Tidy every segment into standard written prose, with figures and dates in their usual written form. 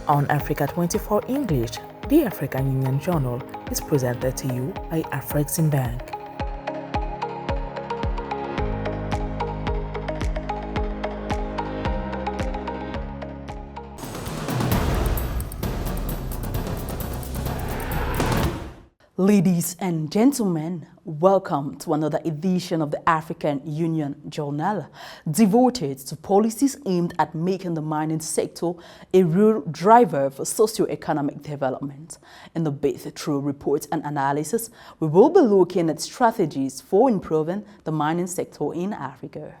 On Africa 24 English, the African Union Journal is presented to you by Afreximbank. Ladies and gentlemen, welcome to another edition of the African Union Journal, devoted to policies aimed at making the mining sector a real driver for socio-economic development. In the bit through reports and analysis, we will be looking at strategies for improving the mining sector in Africa.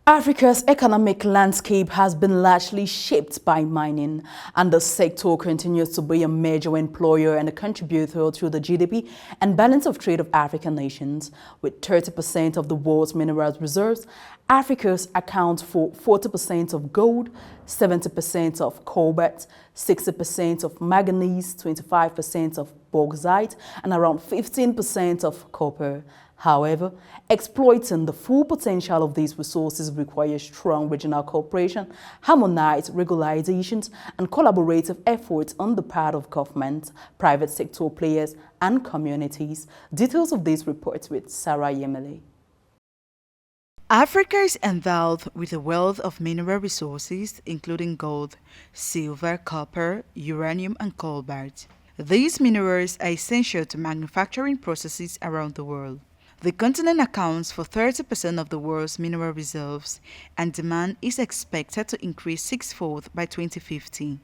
Africa's economic landscape has been largely shaped by mining, and the sector continues to be a major employer and a contributor to the GDP and balance of trade of African nations. With 30% of the world's mineral reserves, Africa's accounts for 40% of gold, 70% of cobalt, 60% of manganese, 25% of bauxite, and around 15% of copper. However, exploiting the full potential of these resources requires strong regional cooperation, harmonized regulations, and collaborative efforts on the part of government, private sector players, and communities. Details of these reports with Sarah Yemele. Africa is endowed with a wealth of mineral resources, including gold, silver, copper, uranium, and cobalt. These minerals are essential to manufacturing processes around the world. The continent accounts for 30% of the world's mineral reserves, and demand is expected to increase sixfold by 2050.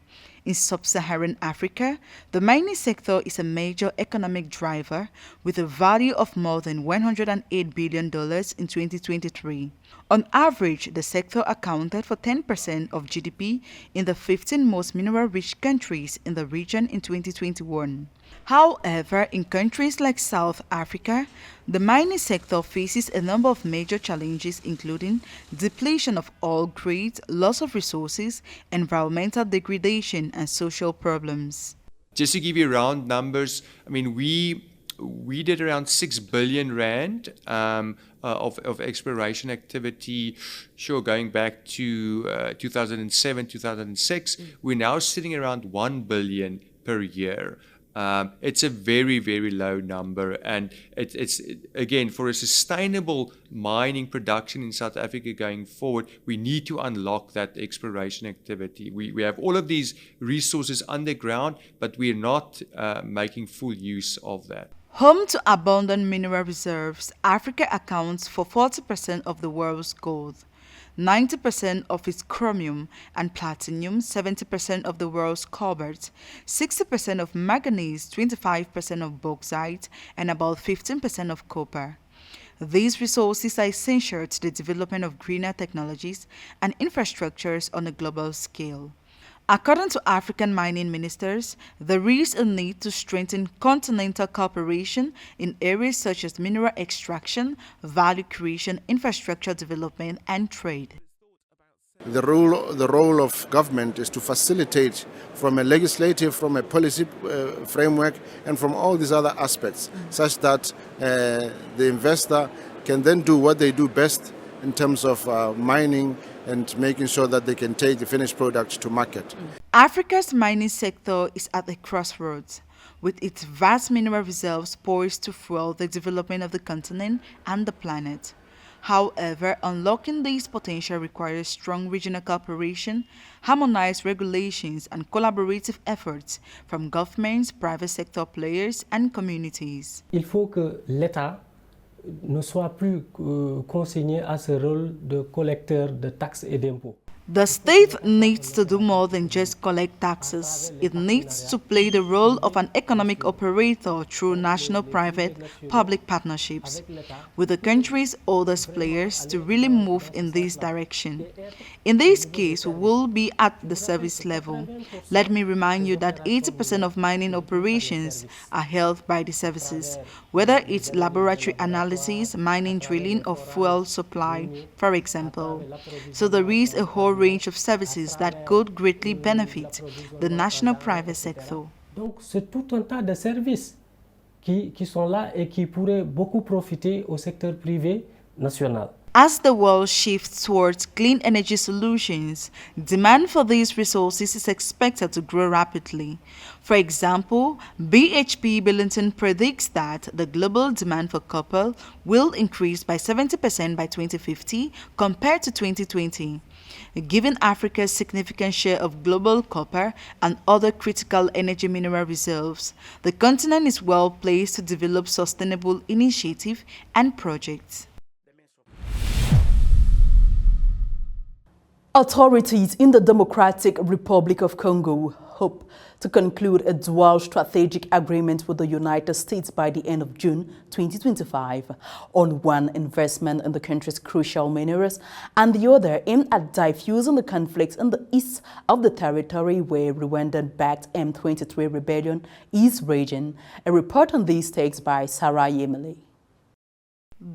In sub-Saharan Africa, the mining sector is a major economic driver with a value of more than $108 billion in 2023. On average, the sector accounted for 10% of GDP in the 15 most mineral-rich countries in the region in 2021. However, in countries like South Africa, the mining sector faces a number of major challenges, including depletion of oil grades, loss of resources, environmental degradation, and social problems. Just to give you round numbers, I mean, we did around 6 billion rand of exploration activity, going back to 2007, 2006. We're now sitting around 1 billion per year. It's a very, very low number, and it's again, for a sustainable mining production in South Africa going forward, we need to unlock that exploration activity. We have all of these resources underground, but we're not making full use of that. Home to abundant mineral reserves, Africa accounts for 40% of the world's gold, 90% of its chromium and platinum, 70% of the world's cobalt, 60% of manganese, 25% of bauxite, and about 15% of copper. These resources are essential to the development of greener technologies and infrastructures on a global scale. According to African mining ministers, there is a need to strengthen continental cooperation in areas such as mineral extraction, value creation, infrastructure development, and trade. The role of government is to facilitate from a legislative, from a policy framework, and from all these other aspects, such that the investor can then do what they do best in terms of mining and making sure that they can take the finished product to market. Africa's mining sector is at a crossroads, with its vast mineral reserves poised to fuel the development of the continent and the planet. However, unlocking this potential requires strong regional cooperation, harmonized regulations, and collaborative efforts from governments, private sector players, and communities. Il faut que l'État ne soit plus consigné à ce rôle de collecteur de taxes et d'impôts. The state needs to do more than just collect taxes. It needs to play the role of an economic operator through national-private-public partnerships with the country's oldest players to really move in this direction. In this case, we will be at the service level. Let me remind you that 80% of mining operations are held by the services, whether it's laboratory analysis, mining drilling, or fuel supply, for example. So there is a whole range of services that could greatly benefit the national private sector. Donc c'est tout un tas de services qui sont là et qui pourraient beaucoup profiter au secteur privé national. As the world shifts towards clean energy solutions, demand for these resources is expected to grow rapidly. For example, BHP Billiton predicts that the global demand for copper will increase by 70% by 2050 compared to 2020. Given Africa's significant share of global copper and other critical energy mineral reserves, the continent is well placed to develop sustainable initiatives and projects. Authorities in the Democratic Republic of Congo hope to conclude a dual strategic agreement with the United States by the end of June 2025 on one, investment in the country's crucial minerals, and the other aimed at diffusing the conflicts in the east of the territory where Rwandan-backed M23 rebellion is raging. A report on these takes by Sarah Yemele.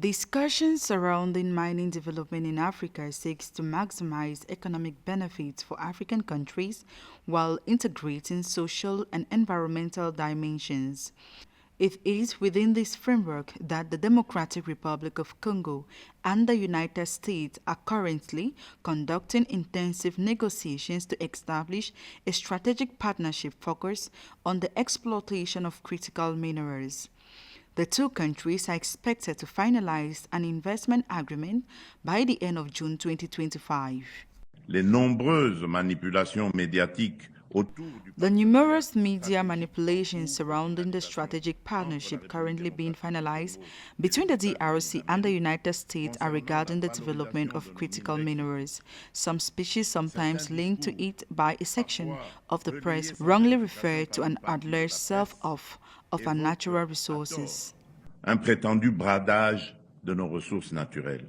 Discussions surrounding mining development in Africa seeks to maximize economic benefits for African countries while integrating social and environmental dimensions. It is within this framework that the Democratic Republic of Congo and the United States are currently conducting intensive negotiations to establish a strategic partnership focused on the exploitation of critical minerals. The two countries are expected to finalize an investment agreement by the end of June 2025. Les nombreuses manipulations médiatiques The numerous media manipulations surrounding the strategic partnership currently being finalized between the DRC and the United States are regarding the development of critical minerals. Some species, sometimes linked to it by a section of the press, wrongly refer to an alleged sell-off of our natural resources. Un prétendu bradage de nos ressources naturelles.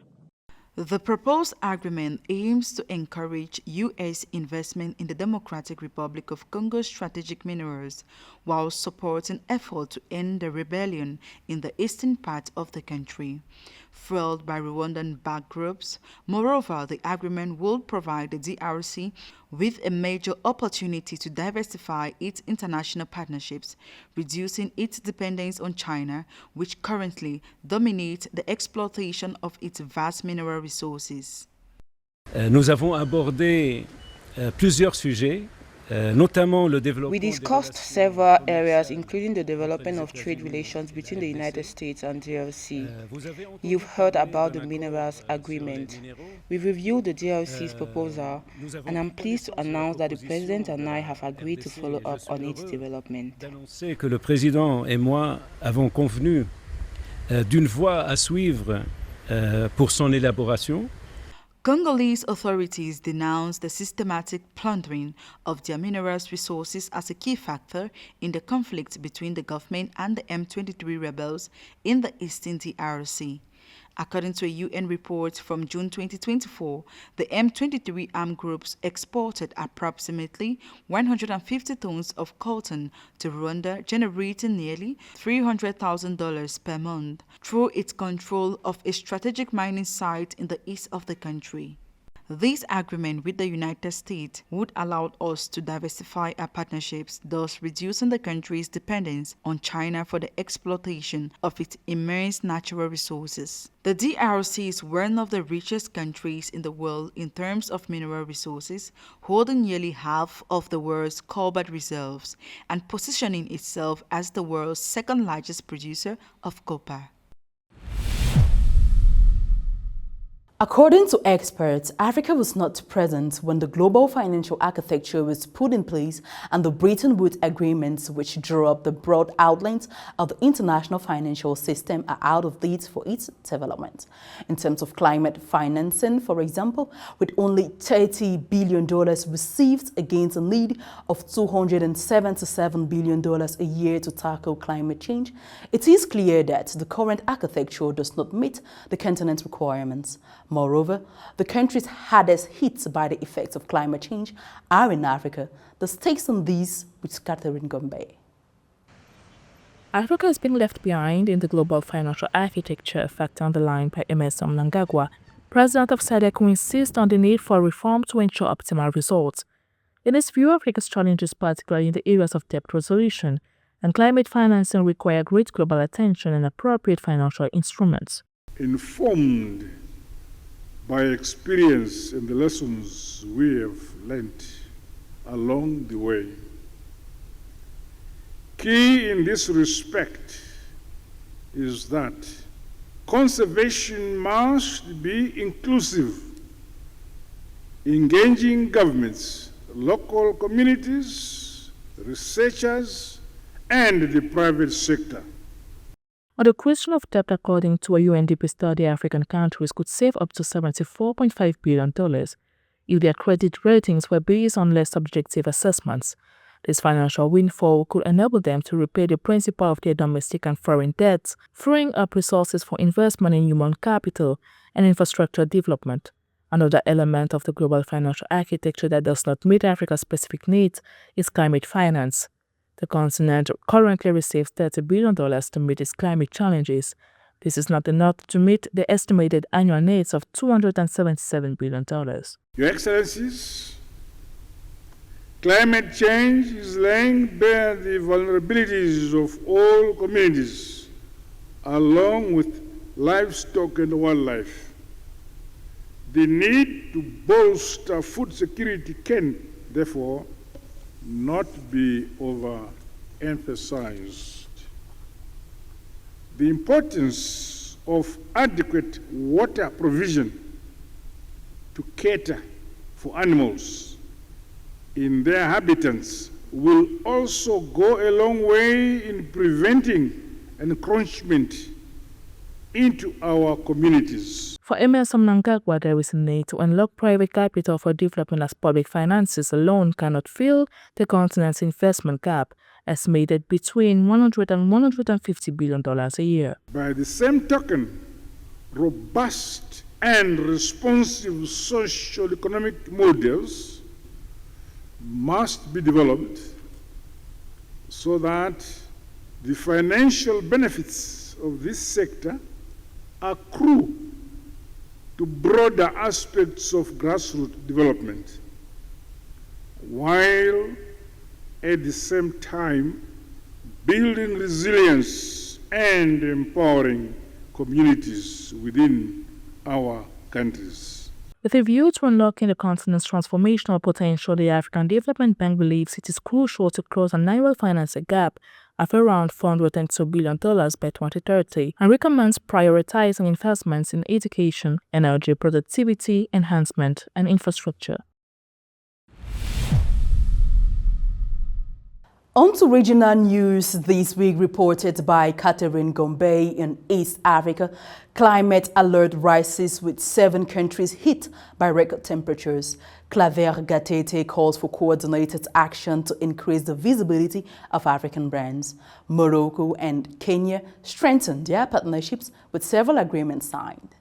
The proposed agreement aims to encourage U.S. investment in the Democratic Republic of Congo's strategic minerals while supporting efforts to end the rebellion in the eastern part of the country, fueled by Rwandan-backed groups. Moreover, the agreement will provide the DRC with a major opportunity to diversify its international partnerships, reducing its dependence on China, which currently dominates the exploitation of its vast mineral resources. Nous avons abordé plusieurs sujets. Notamment le développement. We discussed several areas, including the development of trade relations between the United States and DRC. You've heard about the minerals agreement. We've reviewed the DRC's proposal, and I'm pleased to announce that the President and I have agreed to follow up on its development. D'annoncer que le Président et moi avons convenu d'une voie à suivre pour son élaboration. Congolese authorities denounced the systematic plundering of their minerals resources as a key factor in the conflict between the government and the M23 rebels in the eastern DRC. According to a UN report from June 2024, the M23 armed groups exported approximately 150 tons of coltan to Rwanda, generating nearly $300,000 per month through its control of a strategic mining site in the east of the country. This agreement with the United States would allow us to diversify our partnerships, thus reducing the country's dependence on China for the exploitation of its immense natural resources. The DRC is one of the richest countries in the world in terms of mineral resources, holding nearly half of the world's cobalt reserves and positioning itself as the world's second largest producer of copper. According to experts, Africa was not present when the global financial architecture was put in place and the Bretton Woods agreements, which drew up the broad outlines of the international financial system, are out of date for its development. In terms of climate financing, for example, with only $30 billion received against a need of $277 billion a year to tackle climate change, it is clear that the current architecture does not meet the continent's requirements. Moreover, the countries hardest hit by the effects of climate change are in Africa. The stakes on these with Catherine Gombe. Africa has been left behind in the global financial architecture, fact underlined by Emerson Mnangagwa, president of SADC, who insists on the need for reform to ensure optimal results. In his view, Africa's challenges, particularly in the areas of debt resolution, and climate financing require great global attention and appropriate financial instruments. Informed by experience and the lessons we have learned along the way. Key in this respect is that conservation must be inclusive, engaging governments, local communities, researchers, and the private sector. On the question of debt, according to a UNDP study, African countries could save up to $74.5 billion if their credit ratings were based on less subjective assessments. This financial windfall could enable them to repay the principal of their domestic and foreign debts, freeing up resources for investment in human capital and infrastructure development. Another element of the global financial architecture that does not meet Africa's specific needs is climate finance. The continent currently receives $30 billion to meet its climate challenges. This is not enough to meet the estimated annual needs of $277 billion. Your Excellencies, climate change is laying bare the vulnerabilities of all communities, along with livestock and wildlife. The need to bolster food security can, therefore, not be overemphasized. The importance of adequate water provision to cater for animals in their habitats will also go a long way in preventing encroachment into our communities. For Emerson Mnangagwa, there is a need to unlock private capital for development, as public finances alone cannot fill the continent's investment gap, estimated between $100 and $150 billion a year. By the same token, robust and responsive socio-economic models must be developed so that the financial benefits of this sector accrue to broader aspects of grassroots development, while at the same time building resilience and empowering communities within our countries. With a view to unlocking the continent's transformational potential, the African Development Bank believes it is crucial to close an annual financing gap of around $402 billion by 2030 and recommends prioritizing investments in education, energy productivity, enhancement, and infrastructure. On to regional news this week, reported by Catherine Gombe in East Africa. Climate alert rises with 7 countries hit by record temperatures. Claver Gatete calls for coordinated action to increase the visibility of African brands. Morocco and Kenya strengthened their partnerships with several agreements signed.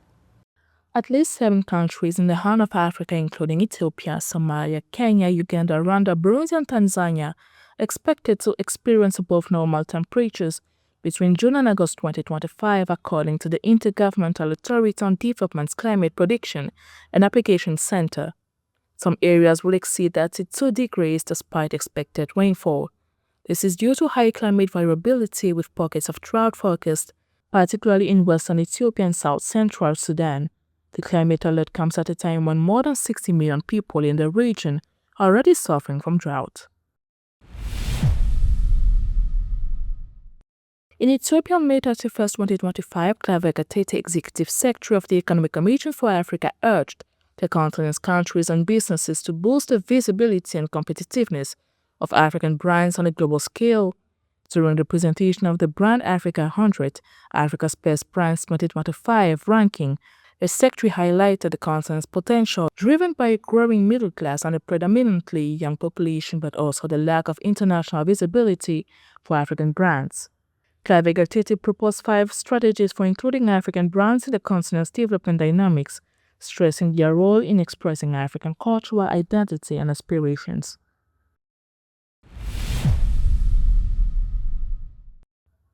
At least 7 countries in the Horn of Africa, including Ethiopia, Somalia, Kenya, Uganda, Rwanda, Burundi, and Tanzania, expected to experience above normal temperatures between June and August 2025, according to the Intergovernmental Authority on Development's Climate Prediction and Application Center. Some areas will exceed 32 degrees despite expected rainfall. This is due to high climate variability with pockets of drought forecast, particularly in western Ethiopia and south-central Sudan. The climate alert comes at a time when more than 60 million people in the region are already suffering from drought. In Ethiopia, on May 31, 2025, Claver Gatete, Executive Secretary of the Economic Commission for Africa, urged the continent's countries and businesses to boost the visibility and competitiveness of African brands on a global scale. During the presentation of the Brand Africa 100, Africa's Best Brands 2025 ranking, the Secretary highlighted the continent's potential, driven by a growing middle class and a predominantly young population, but also the lack of international visibility for African brands. Claver Gatete proposed 5 strategies for including African brands in the continent's development dynamics, stressing their role in expressing African cultural identity and aspirations.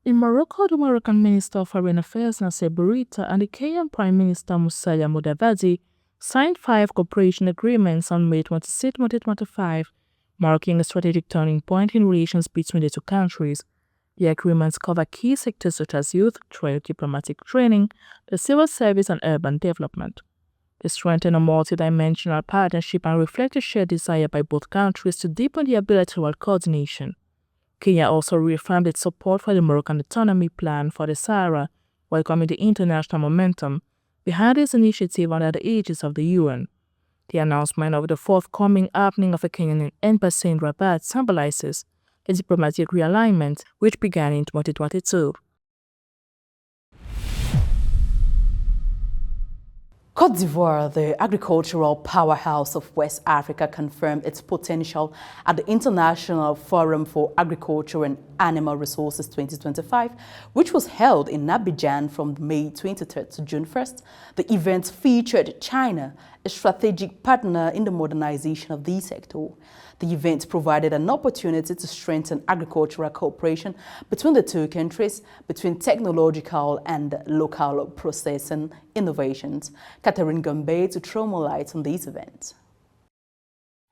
In Morocco, the Moroccan Minister of Foreign Affairs Nasser Bourita and the Kenyan Prime Minister Musalia Mudavadi signed 5 cooperation agreements on May 26, 2025, marking a strategic turning point in relations between the 2 countries. The agreements cover key sectors such as youth, trade, diplomatic training, the civil service, and urban development. They strengthen a multidimensional partnership and reflect a shared desire by both countries to deepen their bilateral coordination. Kenya also reaffirmed its support for the Moroccan Autonomy Plan for the Sahara, welcoming the international momentum behind this initiative under the aegis of the UN. The announcement of the forthcoming opening of a Kenyan embassy in Rabat symbolizes a diplomatic realignment which began in 2022. Côte d'Ivoire, the agricultural powerhouse of West Africa, confirmed its potential at the International Forum for Agriculture and Animal Resources 2025, which was held in Abidjan from May 23rd to June 1st. The event featured China, a strategic partner in the modernization of the sector. The event provided an opportunity to strengthen agricultural cooperation between the two countries, between technological and local processing innovations. Catherine Gombe to throw more light on these events.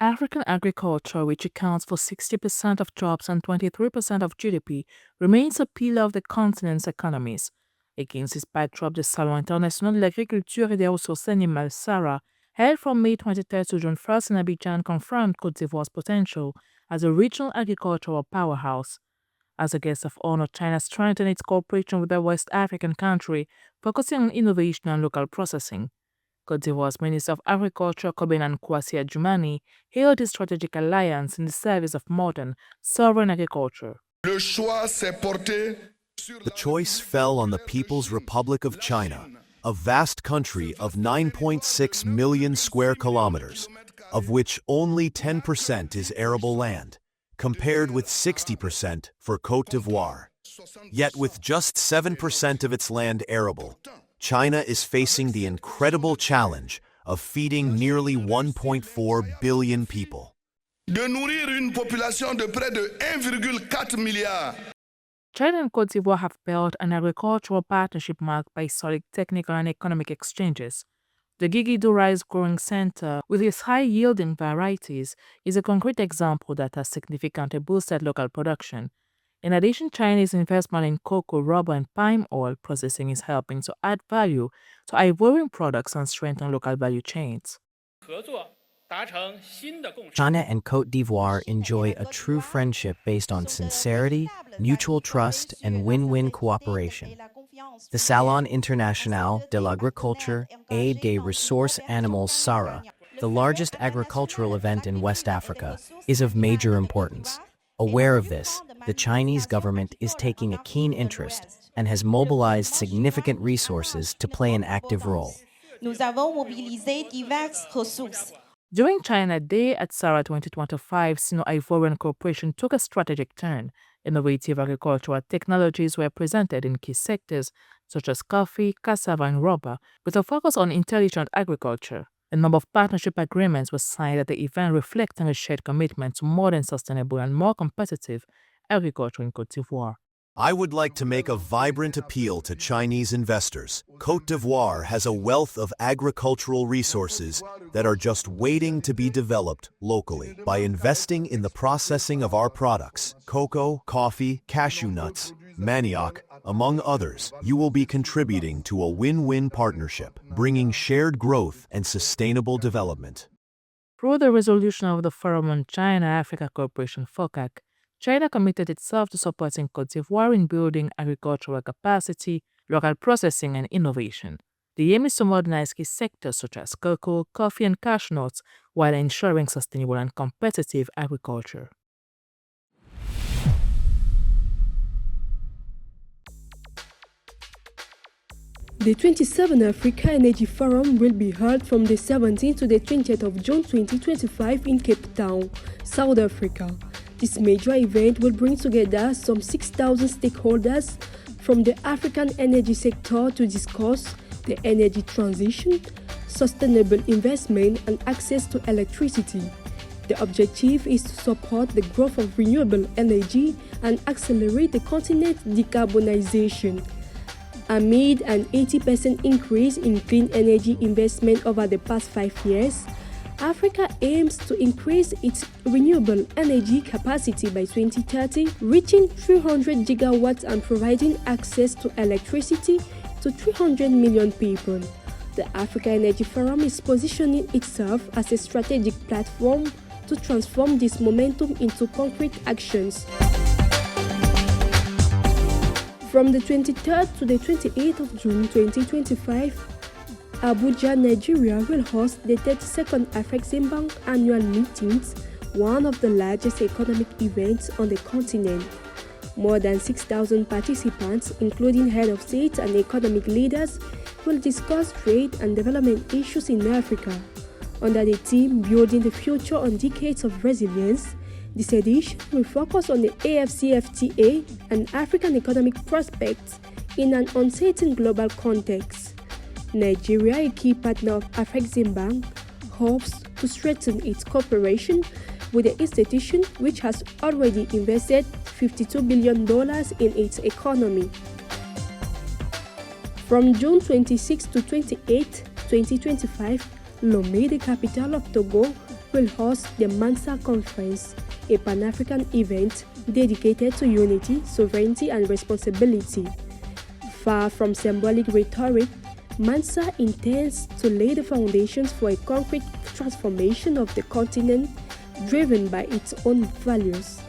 African agriculture, which accounts for 60% of jobs and 23% of GDP, remains a pillar of the continent's economies. Against this backdrop, the Salon International de l'Agriculture et des Ressources Animales, SARA, held from May 23 to June 1 in Abidjan, confirmed Côte d'Ivoire's potential as a regional agricultural powerhouse. As a guest of honor, China strengthened its cooperation with the West African country, focusing on innovation and local processing. Côte d'Ivoire's Minister of Agriculture, Kobenan Kwasi Adjumani, hailed this strategic alliance in the service of modern, sovereign agriculture. The choice fell on the People's Republic of China, a vast country of 9.6 million square kilometers, of which only 10% is arable land, compared with 60% for Côte d'Ivoire. Yet with just 7% of its land arable, China is facing the incredible challenge of feeding nearly 1.4 billion people. De nourrir une population de près de 1,4 milliard. China and Côte d'Ivoire have built an agricultural partnership marked by solid technical and economic exchanges. The Guigui Rice Growing Center, with its high-yielding varieties, is a concrete example that has significantly boosted local production. In addition, Chinese investment in cocoa, rubber, and palm oil processing is helping to add value to Ivorian products and strengthen local value chains. China and Côte d'Ivoire enjoy a true friendship based on sincerity, mutual trust, and win-win cooperation. The Salon International de l'Agriculture et des Ressources Animales SARA, the largest agricultural event in West Africa, is of major importance. Aware of this, the Chinese government is taking a keen interest and has mobilized significant resources to play an active role. During China Day at SARA 2025, Sino-Ivorian cooperation took a strategic turn. Innovative agricultural technologies were presented in key sectors such as coffee, cassava, and rubber, with a focus on intelligent agriculture. A number of partnership agreements were signed at the event, reflecting a shared commitment to modern, sustainable, and more competitive agriculture in Côte d'Ivoire. I would like to make a vibrant appeal to Chinese investors. Côte d'Ivoire has a wealth of agricultural resources that are just waiting to be developed locally. By investing in the processing of our products, cocoa, coffee, cashew nuts, manioc, among others, you will be contributing to a win-win partnership, bringing shared growth and sustainable development. Through the resolution of the Forum on China-Africa Cooperation FOCAC, China committed itself to supporting Côte d'Ivoire in building agricultural capacity, local processing, and innovation. The aim is to modernize key sectors such as cocoa, coffee, and cashew nuts while ensuring sustainable and competitive agriculture. The 27th Africa Energy Forum will be held from the 17th to the 20th of June 2025 in Cape Town, South Africa. This major event will bring together some 6,000 stakeholders from the African energy sector to discuss the energy transition, sustainable investment, and access to electricity. The objective is to support the growth of renewable energy and accelerate the continent's decarbonization. Amid an 80% increase in clean energy investment over the past 5 years, Africa aims to increase its renewable energy capacity by 2030, reaching 300 gigawatts and providing access to electricity to 300 million people. The Africa Energy Forum is positioning itself as a strategic platform to transform this momentum into concrete actions. From the 23rd to the 28th of June 2025, Abuja, Nigeria will host the 32nd Afreximbank annual meetings, one of the largest economic events on the continent. More than 6,000 participants, including head of state and economic leaders, will discuss trade and development issues in Africa. Under the theme Building the Future on Decades of Resilience, this edition will focus on the AfCFTA and African economic prospects in an uncertain global context. Nigeria, a key partner of Afreximbank, hopes to strengthen its cooperation with the institution, which has already invested $52 billion in its economy. From June 26 to 28, 2025, Lomé, the capital of Togo, will host the Mansa Conference, a Pan-African event dedicated to unity, sovereignty, and responsibility. Far from symbolic rhetoric, Mansa intends to lay the foundations for a concrete transformation of the continent driven by its own values.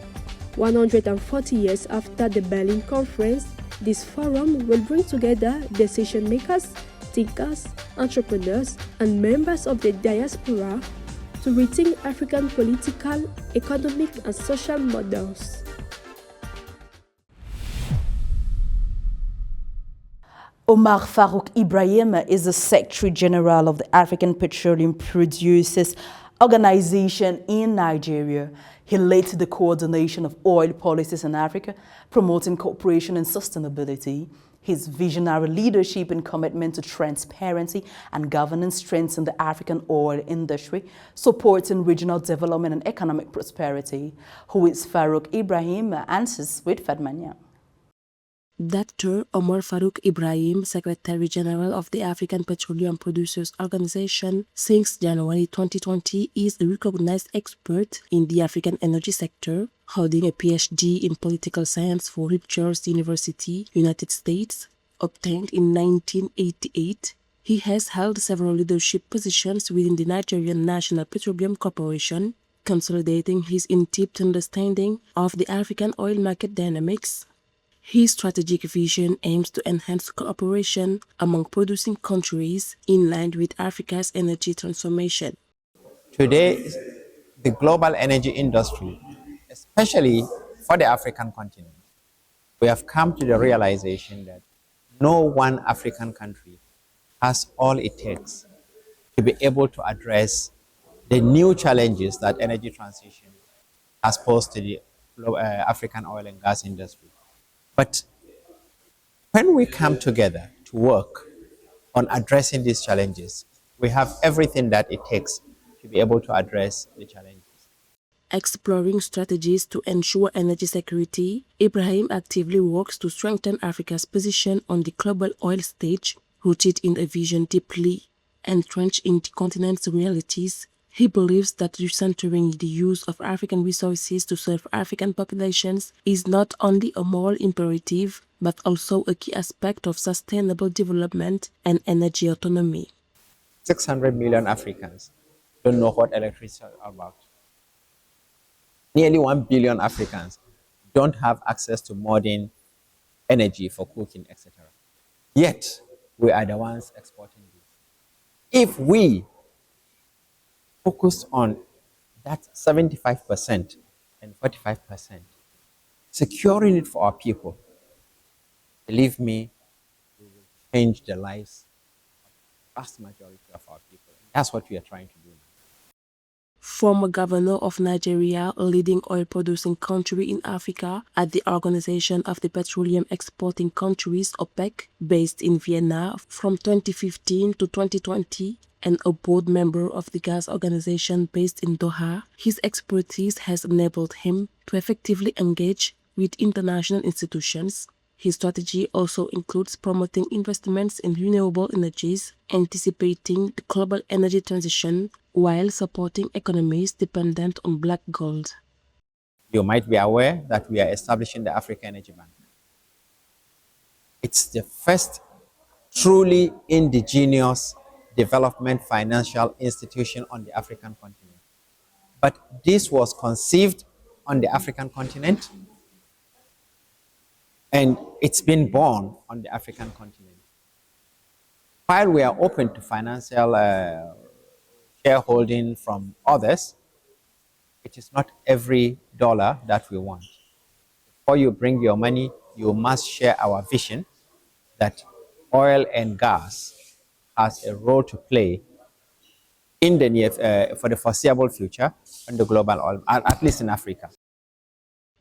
140 years after the Berlin Conference, this forum will bring together decision makers, thinkers, entrepreneurs, and members of the diaspora to rethink African political, economic, and social models. Omar Farouk Ibrahim is the Secretary General of the African Petroleum Producers Organization in Nigeria. He led the coordination of oil policies in Africa, promoting cooperation and sustainability. His visionary leadership and commitment to transparency and governance strengthen the African oil industry, supporting regional development and economic prosperity. Who is Farouk Ibrahim? Answers with Fadmania. Dr. Omar Farouk Ibrahim, Secretary General of the African Petroleum Producers Organization since January 2020, is a recognized expert in the African energy sector, holding a PhD in political science from Rutgers University, United States, obtained in 1988. He has held several leadership positions within the Nigerian National Petroleum Corporation, consolidating his in-depth understanding of the African oil market dynamics. His strategic vision aims to enhance cooperation among producing countries in line with Africa's energy transformation. Today, the global energy industry, especially for the African continent, we have come to the realization that no one African country has all it takes to be able to address the new challenges that energy transition has posed to the African oil and gas industry. But when we come together to work on addressing these challenges, we have everything that it takes to be able to address the challenges. Exploring strategies to ensure energy security, Ibrahim actively works to strengthen Africa's position on the global oil stage, rooted in a vision deeply entrenched in the continent's realities. He believes that recentering the use of African resources to serve African populations is not only a moral imperative, but also a key aspect of sustainable development and energy autonomy. 600 million Africans don't know what electricity is about. Nearly 1 billion Africans don't have access to modern energy for cooking, etc. Yet, we are the ones exporting this. If we focus on that 75% and 45%, securing it for our people, believe me, we will change the lives of the vast majority of our people. That's what we are trying to do now. Former governor of Nigeria, a leading oil-producing country in Africa, at the Organization of the Petroleum Exporting Countries, OPEC, based in Vienna from 2015 to 2020, and a board member of the gas organization based in Doha, his expertise has enabled him to effectively engage with international institutions. His strategy also includes promoting investments in renewable energies, anticipating the global energy transition, while supporting economies dependent on black gold. You might be aware that we are establishing the Africa Energy Bank. It's the first truly indigenous development financial institution on the African continent. But this was conceived on the African continent, and it's been born on the African continent. While we are open to financial shareholding from others, it is not every dollar that we want. Before you bring your money, you must share our vision that oil and gas has a role to play in the for the foreseeable future on the global oil, at least in Africa.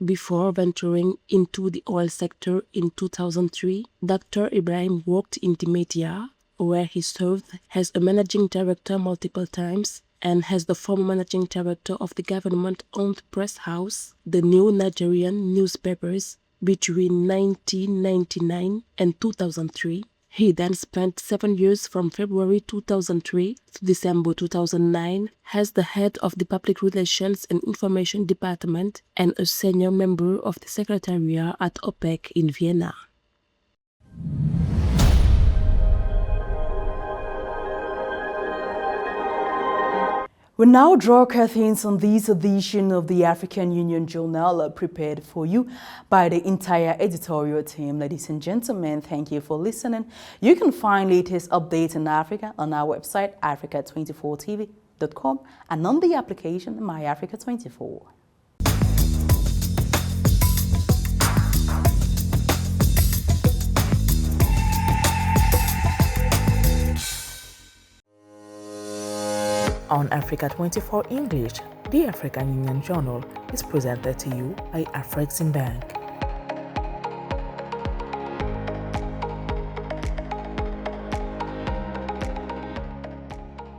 Before venturing into the oil sector in 2003, Dr. Ibrahim worked in the media, where he served as a managing director multiple times and as the former managing director of the government-owned press house, the New Nigerian Newspapers, between 1999 and 2003. He then spent 7 years from February 2003 to December 2009 as the head of the Public Relations and Information Department and a senior member of the Secretariat at OPEC in Vienna. We now draw curtains on this edition of the African Union Journal prepared for you by the entire editorial team. Ladies and gentlemen, thank you for listening. You can find latest updates in Africa on our website, africa24tv.com, and on the application MyAfrica24. On Africa 24 English, the African Union Journal is presented to you by Afrexim Bank.